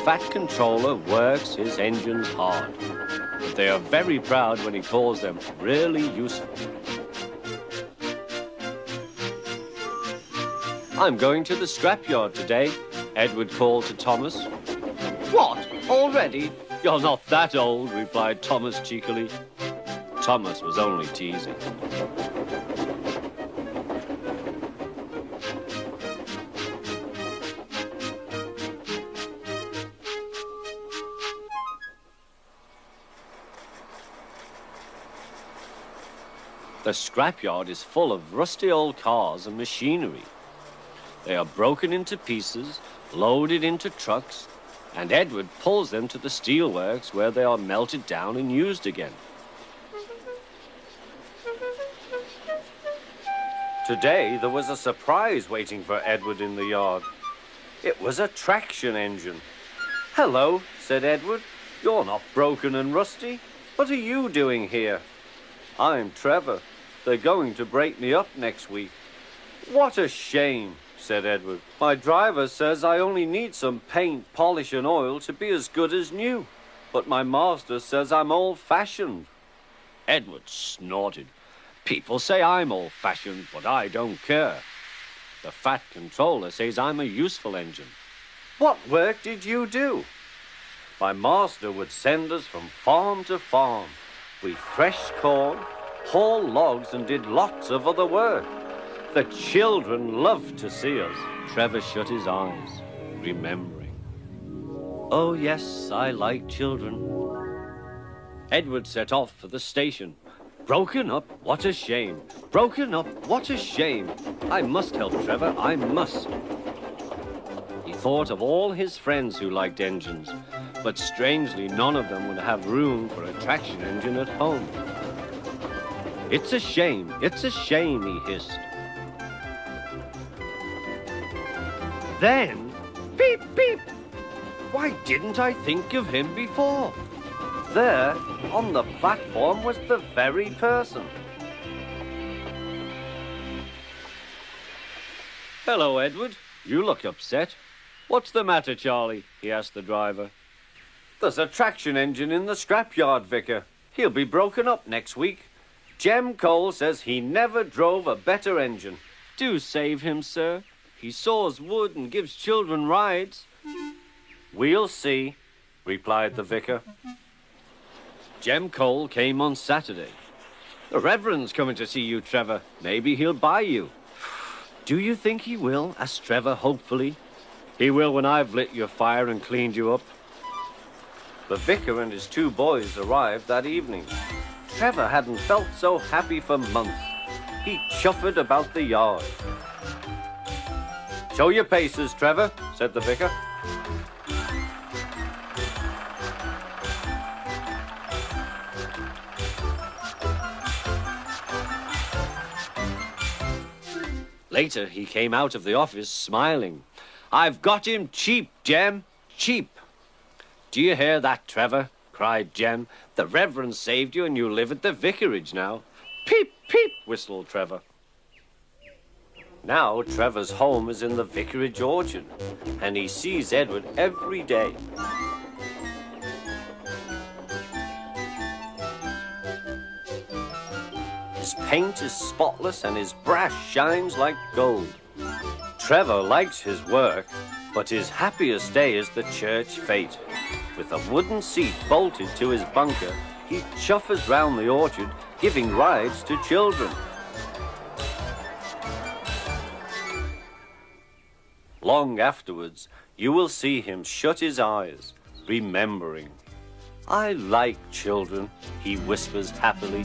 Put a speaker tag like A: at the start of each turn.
A: fat controller works his engines hard. But they are very proud when he calls them really useful. I'm going to the scrapyard today, Edward called to Thomas. What? Already? You're not that old, replied Thomas cheekily. Thomas was only teasing. The scrapyard is full of rusty old cars and machinery. They are broken into pieces, loaded into trucks, and Edward pulls them to the steelworks where they are melted down and used again. Today there was a surprise waiting for Edward in the yard. It was a traction engine. "Hello," said Edward. "You're not broken and rusty. What are you doing here?" "I'm Trevor. They're going to break me up next week." "What a shame," said Edward. "My driver says I only need some paint, polish and oil to be as good as new. But my master says I'm old-fashioned." Edward snorted. "People say I'm old-fashioned, but I don't care. The fat controller says I'm a useful engine." "What work did you do?" "My master would send us from farm to farm. We threshed corn, hauled logs and did lots of other work. The children loved to see us." Trevor shut his eyes, remembering. "Oh, yes, I like children." Edward set off for the station. "Broken up, what a shame. Broken up, what a shame. I must help Trevor, I must." He thought of all his friends who liked engines, but strangely none of them would have room for a traction engine at home. It's a shame, he hissed. Then, beep, beep! Why didn't I think of him before? There, on the platform, was the very person. "Hello, Edward. You look upset. What's the matter, Charlie?" he asked the driver. "There's a traction engine in the scrapyard, Vicar. He'll be broken up next week. Jem Cole says he never drove a better engine." "Do save him, sir. He saws wood and gives children rides." "We'll see," replied the vicar. Jem Cole came on Saturday. "The Reverend's coming to see you, Trevor. Maybe he'll buy you." "Do you think he will?" asked Trevor hopefully. "He will when I've lit your fire and cleaned you up." The vicar and his two boys arrived that evening. Trevor hadn't felt so happy for months. He chuffered about the yard. "Show your paces, Trevor," said the vicar. Later, he came out of the office smiling. "I've got him cheap, Jem, cheap." "Do you hear that, Trevor?" cried Jem. "The Reverend saved you and you live at the vicarage now." "Peep, peep," whistled Trevor. Now Trevor's home is in the vicarage orchard, and he sees Edward every day. His paint is spotless and his brass shines like gold. Trevor likes his work, but his happiest day is the church fete. With a wooden seat bolted to his bunker, he chuffers round the orchard, giving rides to children. Long afterwards, you will see him shut his eyes, remembering. "I like children," he whispers happily.